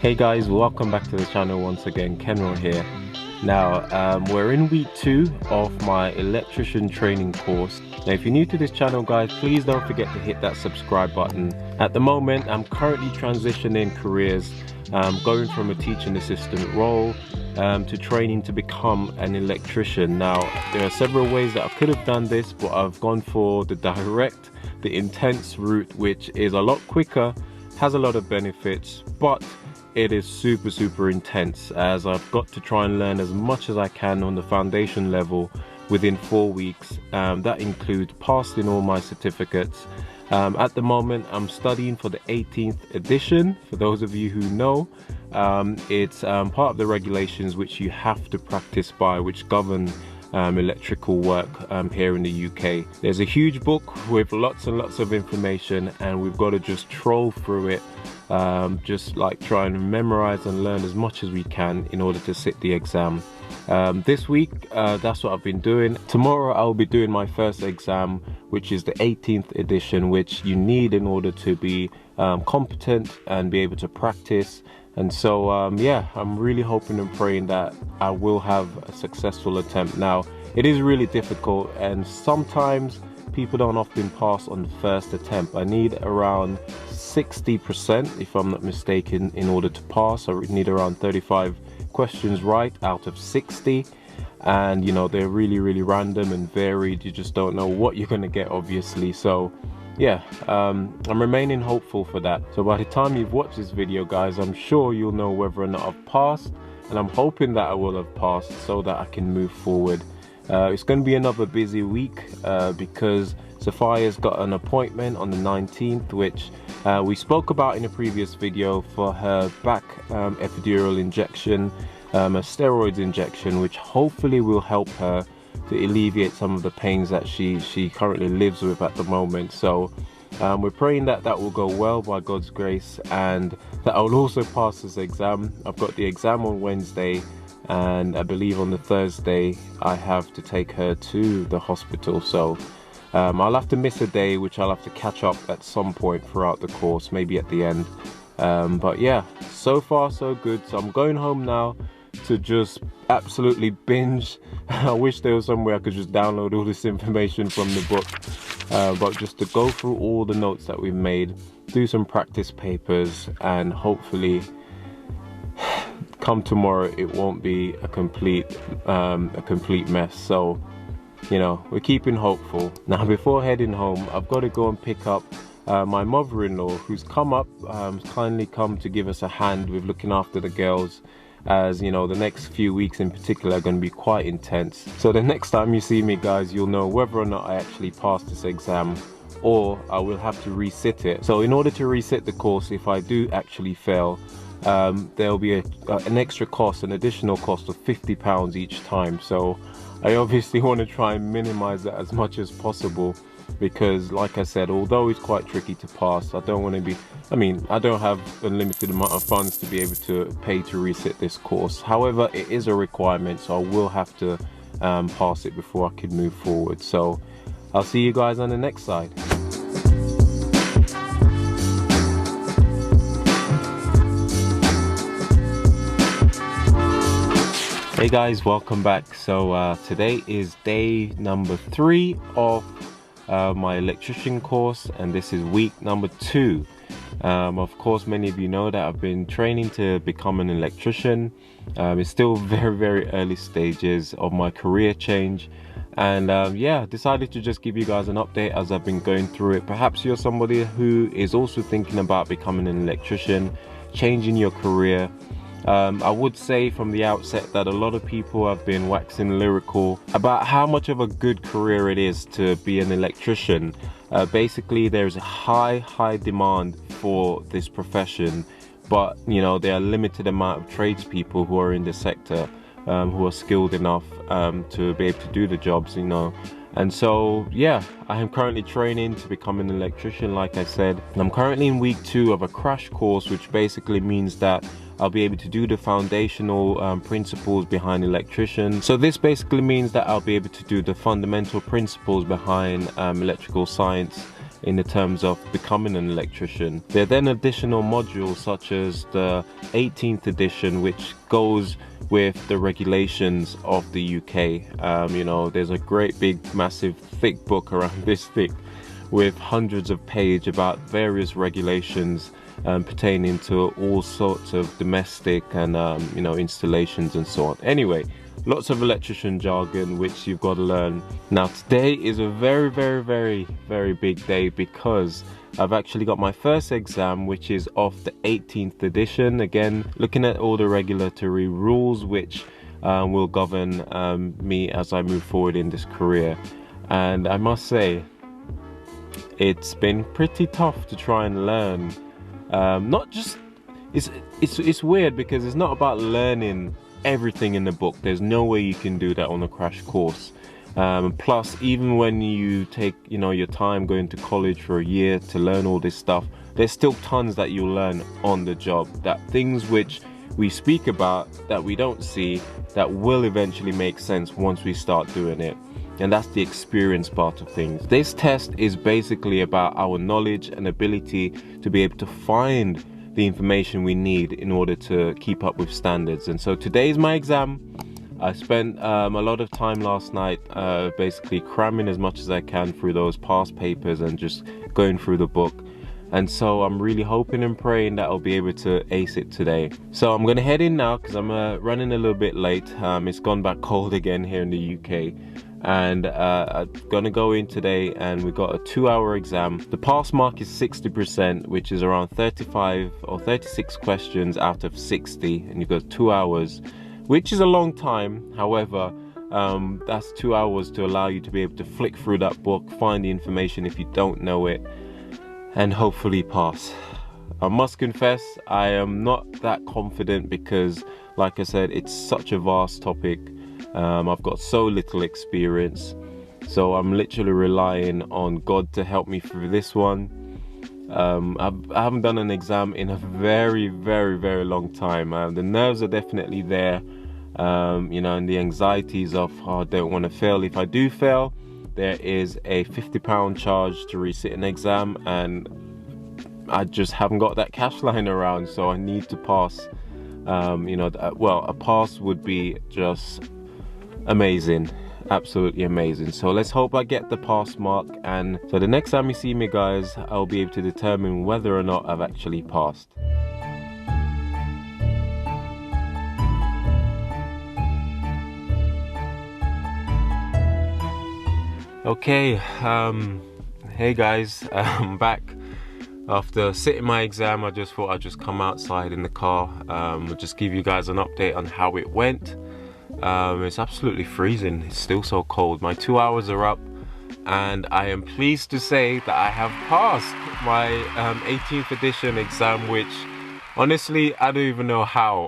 Hey guys, welcome back to the channel once again. Enrol here. Now we're in week 2 of my electrician training course. Now if you're new to this channel guys, please don't forget to hit that subscribe button. At the moment I'm currently transitioning careers, going from a teaching assistant role to training to become an electrician. Now there are several ways that I could have done this, but I've gone for the intense route, which is a lot quicker, has a lot of benefits, but it is super intense, as I've got to try and learn as much as I can on the foundation level within 4 weeks. That includes passing all my certificates. At the moment I'm studying for the 18th edition. For those of you who know, it's part of the regulations which you have to practice by, which govern electrical work here in the UK. There's a huge book with lots and lots of information, and we've got to just troll through it, just like try and memorize and learn as much as we can in order to sit the exam. This week that's what I've been doing. Tomorrow I'll be doing my first exam, which is the 18th edition, which you need in order to be competent and be able to practice. And so yeah, I'm really hoping and praying that I will have a successful attempt. Now it is really difficult, and sometimes people don't often pass on the first attempt. I need around 60%, if I'm not mistaken, in order to pass. I need around 35 questions right out of 60, and you know, they're really random and varied. You just don't know what you're gonna get, obviously. So yeah, I'm remaining hopeful for that. So by the time you've watched this video guys, I'm sure you'll know whether or not I've passed, and I'm hoping that I will have passed so that I can move forward. It's going to be another busy week because Sophia's got an appointment on the 19th, which we spoke about in a previous video, for her back epidural injection, a steroids injection, which hopefully will help her to alleviate some of the pains that she currently lives with at the moment. So we're praying that that will go well by God's grace, and that I will also pass this exam. I've got the exam on Wednesday, and I believe on the Thursday I have to take her to the hospital. So I'll have to miss a day, which I'll have to catch up at some point throughout the course, maybe at the end. But yeah, so far so good. So I'm going home now to just absolutely binge. I wish there was somewhere I could just download all this information from the book, but just to go through all the notes that we've made, do some practice papers, and hopefully come tomorrow it won't be a complete mess. So you know, we're keeping hopeful. Now before heading home, I've got to go and pick up my mother-in-law, who's kindly come to give us a hand with looking after the girls, as you know, the next few weeks in particular are going to be quite intense. So the next time you see me guys, you'll know whether or not I actually passed this exam, or I will have to resit it. So in order to resit the course, if I do actually fail, there'll be an extra cost, an additional cost of £50 each time. So I obviously want to try and minimize that as much as possible, because like I said, although it's quite tricky to pass, I don't want to be, I don't have a limited amount of funds to be able to pay to resit this course. However, it is a requirement, so I will have to pass it before I can move forward. So I'll see you guys on the next side. Hey guys, welcome back. So today is day number 3 of my electrician course, and this is week number 2. Of course, many of you know that I've been training to become an electrician. It's still very early stages of my career change, and yeah, decided to just give you guys an update as I've been going through it. Perhaps you're somebody who is also thinking about becoming an electrician, changing your career. I would say from the outset that a lot of people have been waxing lyrical about how much of a good career it is to be an electrician. Basically, there's a high demand for this profession, but you know, there are limited amount of tradespeople who are in the sector who are skilled enough to be able to do the jobs, you know. And so yeah, I am currently training to become an electrician, like I said. I'm currently in week 2 of a crash course, which basically means that I'll be able to do the foundational principles behind electrician. So this basically means that I'll be able to do the fundamental principles behind electrical science, in the terms of becoming an electrician. There are then additional modules such as the 18th edition, which goes with the regulations of the UK. You know, there's a great big massive thick book around this thick with hundreds of pages about various regulations pertaining to all sorts of domestic and you know, installations and so on. Anyway, lots of electrician jargon which you've got to learn. Now today is a very big day because I've actually got my first exam, which is of the 18th edition. Again, looking at all the regulatory rules which will govern me as I move forward in this career. And I must say, it's been pretty tough to try and learn. Not just, it's weird because it's not about learning everything in the book. There's no way you can do that on a crash course. Plus, even when you take, you know, your time going to college for a year to learn all this stuff, there's still tons that you'll learn on the job. That things which we speak about that we don't see, that will eventually make sense once we start doing it. And that's the experience part of things. This test is basically about our knowledge and ability to be able to find the information we need in order to keep up with standards. And so today's my exam. I spent a lot of time last night basically cramming as much as I can through those past papers and just going through the book. And so I'm really hoping and praying that I'll be able to ace it today. So I'm gonna head in now because I'm running a little bit late. It's gone back cold again here in the UK. And I'm gonna go in today and we got a 2-hour exam. The pass mark is 60%, which is around 35 or 36 questions out of 60, and you've got 2 hours, which is a long time. However, that's 2 hours to allow you to be able to flick through that book, find the information if you don't know it, and hopefully pass. I must confess, I am not that confident because, like I said, it's such a vast topic. I've got so little experience, so I'm literally relying on God to help me through this one. I haven't done an exam in a very long time. The nerves are definitely there, you know, and the anxieties of, oh, I don't want to fail. If I do fail, there is a £50 charge to resit an exam, and I just haven't got that cash lying around, so I need to pass. You know, well, a pass would be just amazing, absolutely amazing. So let's hope I get the pass mark, and so the next time you see me, guys, I'll be able to determine whether or not I've actually passed. Okay, hey guys, I'm back after sitting my exam. I just thought I'd just come outside in the car, just give you guys an update on how it went. It's absolutely freezing. It's still so cold. My 2 hours are up, and I am pleased to say that I have passed my 18th edition exam, which honestly I don't even know how.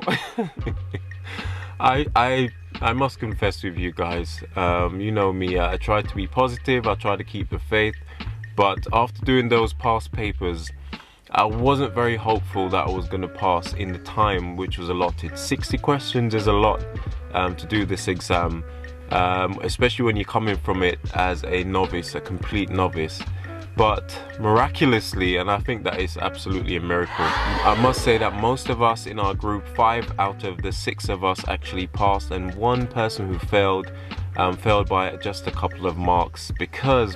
I must confess with you guys, you know me, I try to be positive, I try to keep the faith, but after doing those past papers, I wasn't very hopeful that I was going to pass in the time which was allotted. 60 questions is a lot to do this exam, especially when you're coming from it as a novice, a complete novice. But miraculously, and I think that is absolutely a miracle, I must say that most of us in our group, 5 out of the 6 of us actually passed, and one person who failed by just a couple of marks,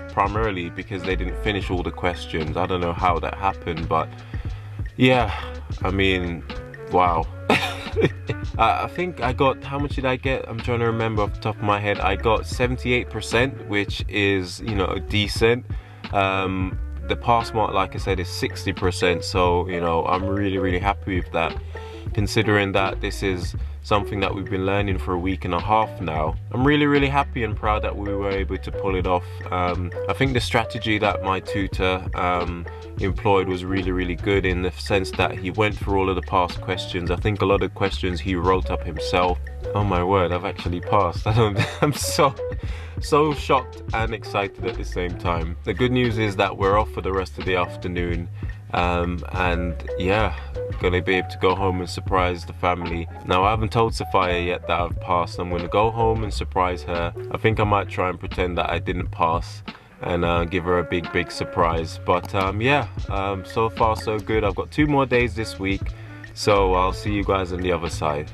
primarily because they didn't finish all the questions. I don't know how that happened, but yeah, I mean, wow. I think I got, how much did I get? I'm trying to remember off the top of my head. I got 78%, which is, you know, decent. The pass mark, like I said, is 60%, so, you know, I'm really happy with that, considering that this is something that we've been learning for a week and a half now. I'm really happy and proud that we were able to pull it off. I think the strategy that my tutor employed was really good, in the sense that he went through all of the past questions. I think a lot of questions he wrote up himself. Oh my word, I've actually passed. I'm so shocked and excited at the same time. The good news is that we're off for the rest of the afternoon, and yeah, gonna be able to go home and surprise the family. Now, I haven't told Sophia yet that I've passed. I'm gonna go home and surprise her. I think I might try and pretend that I didn't pass, and give her a big surprise. But yeah, so far so good. I've got 2 more days this week, so I'll see you guys on the other side.